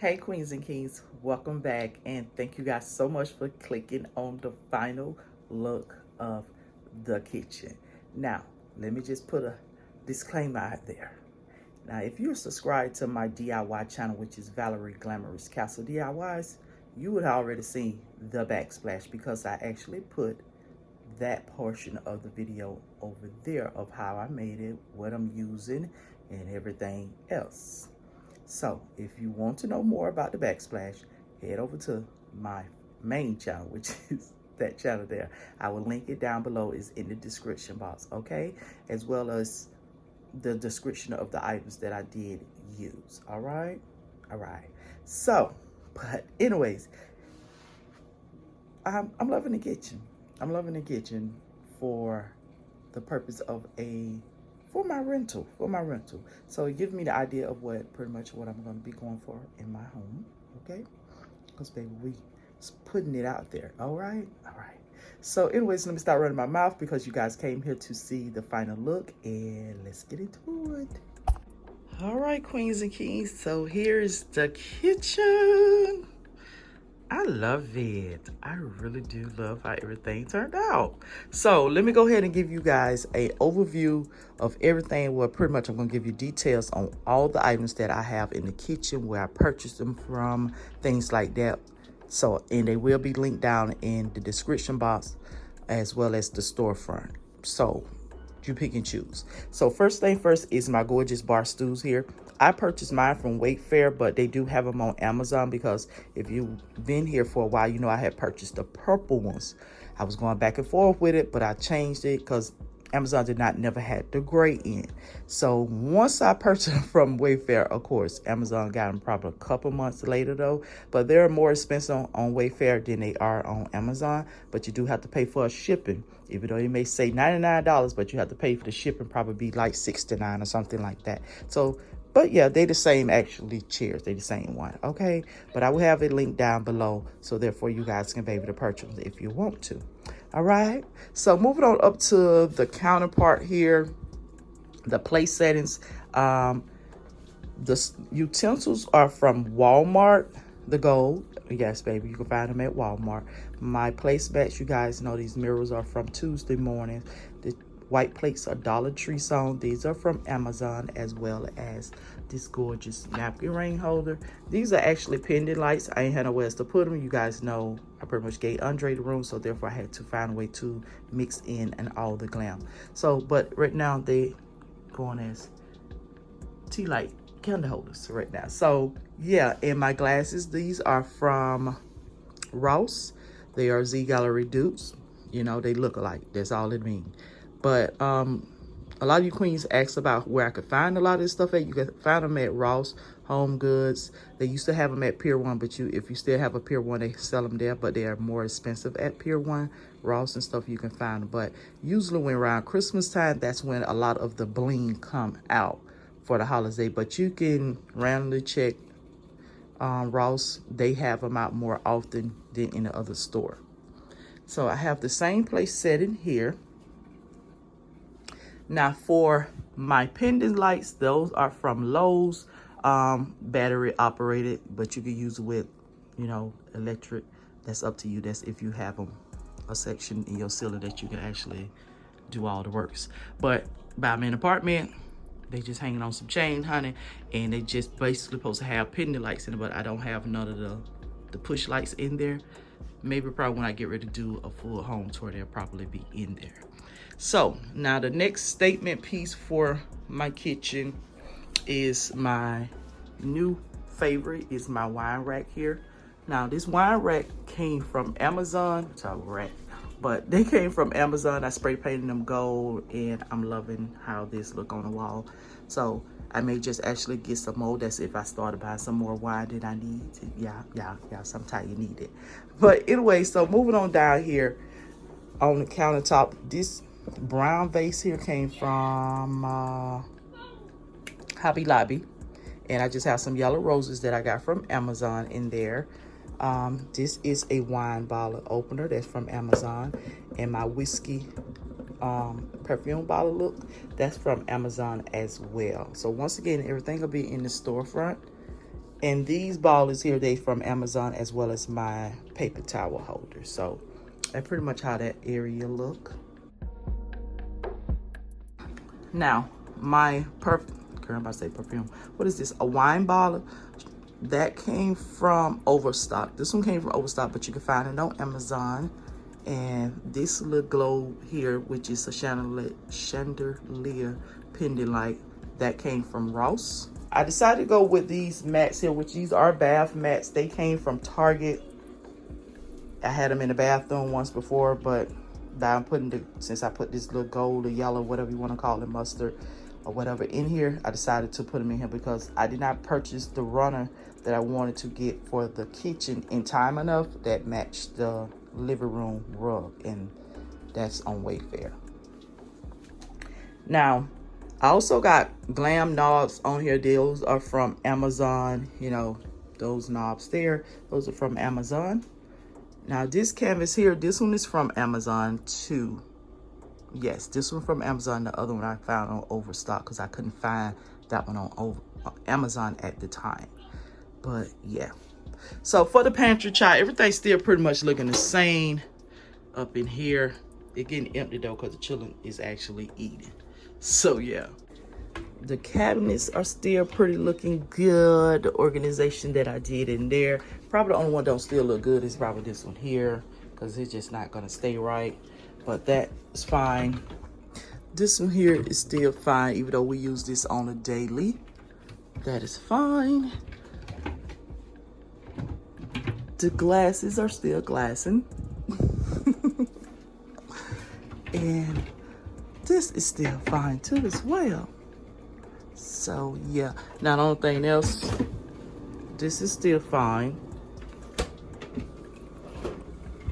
Hey queens and kings, welcome back, and thank you guys so much for clicking on the final look of the kitchen. Now let me just put a disclaimer out there. Now if you're subscribed to my DIY channel, which is Valerie Glamorous Castle DIYs, you would already see the backsplash because I actually put that portion of the video over there of how I made it, what I'm using, and everything else. So if you want to know more about the backsplash, head over to my main channel, which is that channel there. I will link it down below. It's in the description box, okay? As well as the description of the items that I did use, all right? All right. So, but anyways, I'm loving the kitchen. I'm loving the kitchen for the purpose of for my rental. So it gives me the idea of pretty much what I'm going to be going for in my home, okay? Because baby, we putting it out there. All right. So anyways, let me start running my mouth because you guys came here to see the final look, and let's get into it. All right, queens and kings, so here's the kitchen. I love it. I really do love how everything turned out. So let me go ahead and give you guys an overview of everything. Well, pretty much I'm going to give you details on all the items that I have in the kitchen, where I purchased them from, things like that. So, and they will be linked down in the description box as well as the storefront. So you pick and choose. So first thing first is my gorgeous bar stools here. I purchased mine from Wayfair, but they do have them on Amazon because if you've been here for a while, you know I had purchased the purple ones. I was going back and forth with it, but I changed it because Amazon never had the gray in. So once I purchased them from Wayfair, of course, Amazon got them probably a couple months later though, but they're more expensive on Wayfair than they are on Amazon, but you do have to pay for a shipping. Even though you may say $99, but you have to pay for the shipping, probably be like $69 or something like that. So, but yeah, they the same actually chairs. They the same one, okay? But I will have it linked down below, so therefore you guys can be able to purchase if you want to. All right, so moving on up to the counterpart here, the place settings. The utensils are from Walmart, the gold. Yes, baby, you can find them at Walmart. My placemats, you guys know these mirrors are from Tuesday Morning. The white plates are Dollar Tree sewn. These are from Amazon, as well as this gorgeous napkin ring holder. These are actually pendant lights. I ain't had nowhere else to put them. You guys know I pretty much gave Andre the room, so therefore I had to find a way to mix in and all the glam. So, but right now they going as tea light candle holders right now. So yeah, and my glasses, these are from Ross. They are Z Gallery dupes. You know, they look alike. That's all it means. But a lot of you queens asked about where I could find a lot of this stuff at. You can find them at Ross, Home Goods. They used to have them at Pier 1, but if you still have a Pier 1, they sell them there, but they are more expensive at Pier 1. Ross and stuff, you can find them. But usually when around Christmas time, that's when a lot of the bling come out for the holiday. But you can randomly check Ross. They have them out more often than in the other store. So I have the same place setting here. Now for my pendant lights, those are from Lowe's, battery operated, but you can use it with, you know, electric. That's up to you. That's if you have a section in your ceiling that you can actually do all the works. But by my apartment, they just hanging on some chain, honey, and they just basically supposed to have pendant lights in it, but I don't have none of the push lights in there. Maybe probably when I get ready to do a full home tour, they'll probably be in there. So now the next statement piece for my kitchen is my new favorite, is my wine rack here. Now this wine rack came from Amazon. But they came from Amazon. I spray painted them gold, and I'm loving how this look on the wall. So I may just actually get some more. That's if I started buying some more wine that I need. Yeah, sometimes you need it. But anyway, so moving on down here on the countertop, this brown vase here came from Hobby Lobby. And I just have some yellow roses that I got from Amazon in there. This is a wine bottle opener that's from Amazon. And my whiskey perfume bottle look, that's from Amazon as well. So once again, everything will be in the storefront. And these ballers here, they from Amazon, as well as my paper towel holder. So that's pretty much how that area look. Now, my perfume, I'm about to say perfume. What is this? A wine bottle that came from Overstock. This one came from Overstock, but you can find it on Amazon. And this little globe here, which is a chandelier pendant light, that came from Ross. I decided to go with these mats here, which these are bath mats. They came from Target. I had them in the bathroom once before, but I'm putting since I put this little gold or yellow, whatever you want to call it, mustard or whatever in here, I decided to put them in here because I did not purchase the runner that I wanted to get for the kitchen in time enough that matched the living room rug, and that's on Wayfair. Now, I also got Glam knobs on here. Those are from Amazon. You know, those knobs there, those are from Amazon. Now, this canvas here, this one is from Amazon too. Yes, this one from Amazon. The other one I found on Overstock because I couldn't find that one on Amazon at the time. But yeah. So for the pantry, child, everything's still pretty much looking the same up in here. It's getting empty though because the children is actually eating. So yeah. The cabinets are still pretty looking good. The organization that I did in there. Probably the only one that don't still look good is probably this one here because it's just not going to stay right. But that is fine. This one here is still fine even though we use this on a daily. That is fine. The glasses are still glassing. And this is still fine too as well. So yeah, now the only thing else, this is still fine.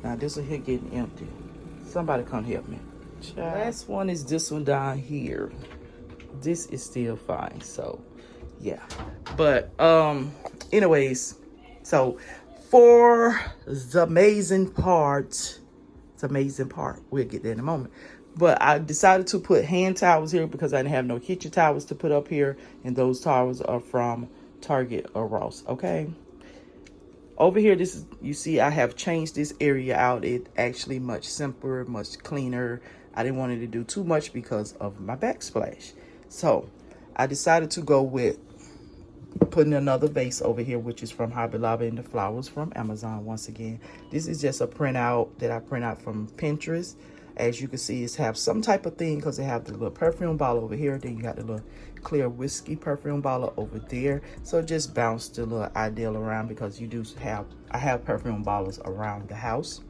Now this one here getting empty. Somebody come help me. Last one is this one down here. This is still fine, so yeah. But anyways, so for the amazing part, we'll get there in a moment. But I decided to put hand towels here because I didn't have no kitchen towels to put up here. And those towels are from Target or Ross, okay? Over here, this is, you see, I have changed this area out. It actually much simpler, much cleaner. I didn't want it to do too much because of my backsplash. So I decided to go with putting another vase over here, which is from Hobby Lobby, and the flowers from Amazon once again. This is just a printout that I print out from Pinterest. As you can see, it's have some type of thing because they have the little perfume bottle over here. Then you got the little clear whiskey perfume bottle over there. So just bounce the little ideal around because you do have, I have perfume bottles around the house.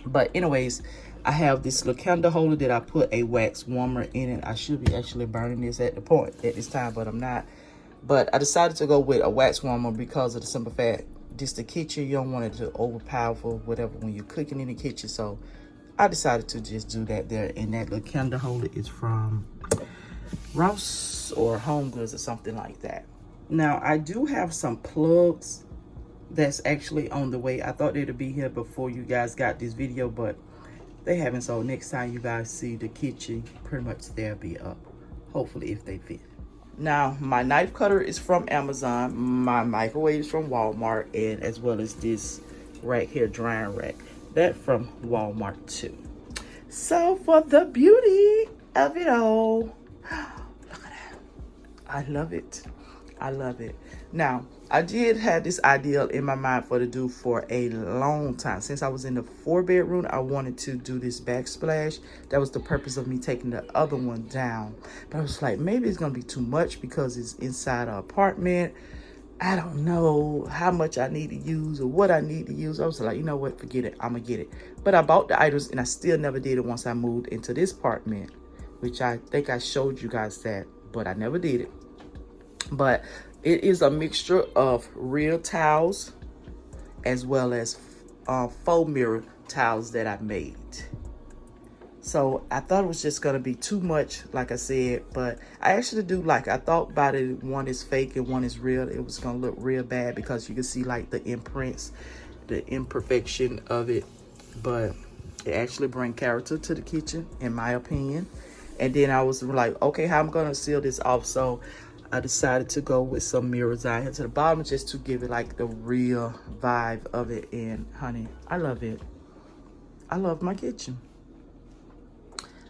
But anyways, I have this little candle holder that I put a wax warmer in it. I should be actually burning this at this time, but I'm not. But I decided to go with a wax warmer because of the simple fact, this the kitchen. You don't want it to overpowerful, whatever, when you're cooking in the kitchen. So I decided to just do that there. And that little candle holder is from Ross or Home Goods or something like that. Now, I do have some plugs that's actually on the way. I thought they'd be here before you guys got this video, but they haven't. So next time you guys see the kitchen, pretty much they'll be up. Hopefully, if they fit. Now, my knife cutter is from Amazon. My microwave is from Walmart, and as well as this rack here, drying rack. That from Walmart too. So for the beauty of it all, look at that. I love it. I love it. Now, I did have this idea in my mind to do for a long time. Since I was in the 4-bedroom, I wanted to do this backsplash. That was the purpose of me taking the other one down. But I was like, maybe it's going to be too much because it's inside an apartment. I don't know how much I need to use or what I need to use. I was like, you know what, forget it. I'm going to get it. But I bought the items and I still never did it once I moved into this apartment, which I think I showed you guys that, but I never did it. But it is a mixture of real towels as well as faux mirror towels that I made. So I thought it was just going to be too much, like I said, but I actually do like, I thought about it, one is fake and one is real. It was going to look real bad because you can see like the imprints, the imperfection of it, but it actually brings character to the kitchen, in my opinion. And then I was like, okay, how am I going to seal this off? So I decided to go with some mirrors down here to the bottom just to give it like the real vibe of it. And honey, I love it. I love my kitchen.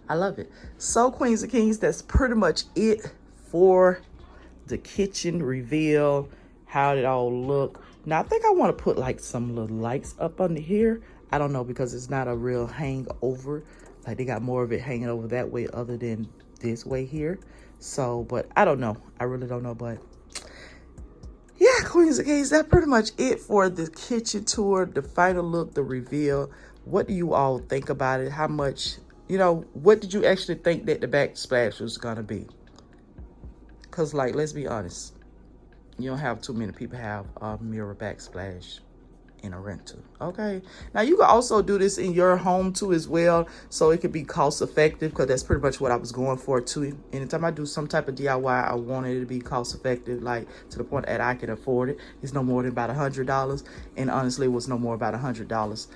I love it. So Queens and Kings, that's pretty much it for the kitchen reveal, how it all look. Now I think I want to put like some little lights up under here. I don't know, because it's not a real hangover. Like they got more of it hanging over that way other than this way here. So, but I don't know. I really don't know. But yeah, Queens and Kings, that's pretty much it for the kitchen tour, the final look, the reveal. What do you all think about it? How much, you know, what did you actually think that the backsplash was gonna be? Because, like, let's be honest, you don't have too many people have a mirror backsplash in a rental. Okay, now you can also do this in your home too as well, so it could be cost effective, because that's pretty much what I was going for too. Anytime I do some type of DIY, I wanted it to be cost effective, like to the point that I can afford it. It's no more than about $100, and honestly it was no more about $100,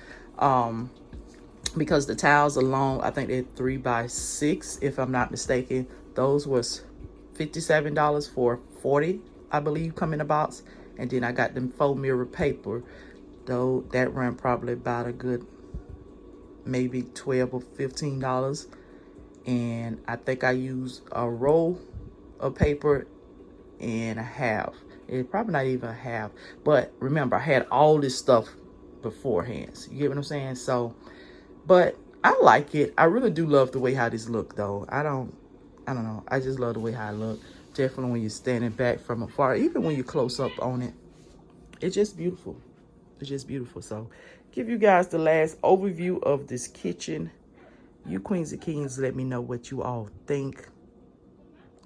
because the tiles alone, I think they're 3x6 if I'm not mistaken. Those was $57 for 40, I believe, come in a box. And then I got them faux mirror paper, though that ran probably about a good maybe $12 or $15. And I think I used a roll of paper and a half. It's probably not even a half, but remember I had all this stuff beforehand. So you get what I'm saying? So, but I like it. I really do love the way how this look though. I don't know. I just love the way how it look. Definitely when you're standing back from afar, even when you're close up on it, it's just beautiful. It's just beautiful. So give you guys the last overview of this kitchen. You Queens and Kings, let me know what you all think.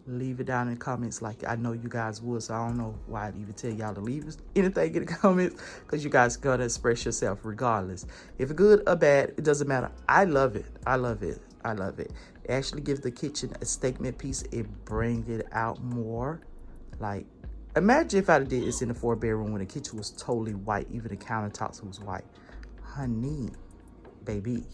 Leave it down in the comments like I know you guys would. So I don't know why I'd even tell y'all to leave anything in the comments, because you guys gotta express yourself regardless. If it's good or bad, it doesn't matter. I love it. I love it. I love it. It actually gives the kitchen a statement piece. It brings it out more. Like, imagine if I did this in the 4-bedroom when the kitchen was totally white. Even the countertops was white. Honey, baby.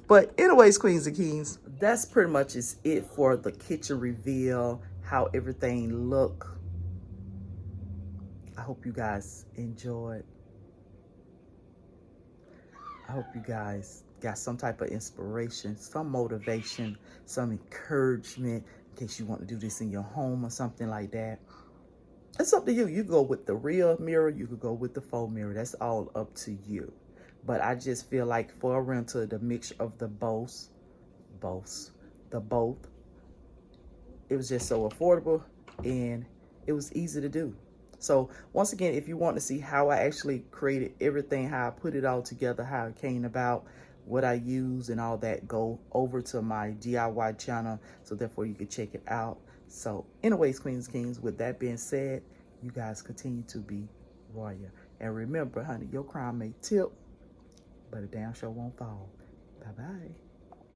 But anyways, Queens and Kings, that's pretty much is it for the kitchen reveal, how everything look. I hope you guys enjoyed. I hope you guys got some type of inspiration, some motivation, some encouragement in case you want to do this in your home or something like that. It's up to you. You go with the real mirror, you could go with the faux mirror. That's all up to you. But I just feel like for a rental, the mixture of the both, it was just so affordable and it was easy to do. So once again, if you want to see how I actually created everything, how I put it all together, how it came about, what I use and all that, go over to my DIY channel, so therefore you can check it out. So anyways, Queens and Kings, with that being said, you guys continue to be royal. And remember, honey, your crown may tip, but a damn sure won't fall. Bye-bye.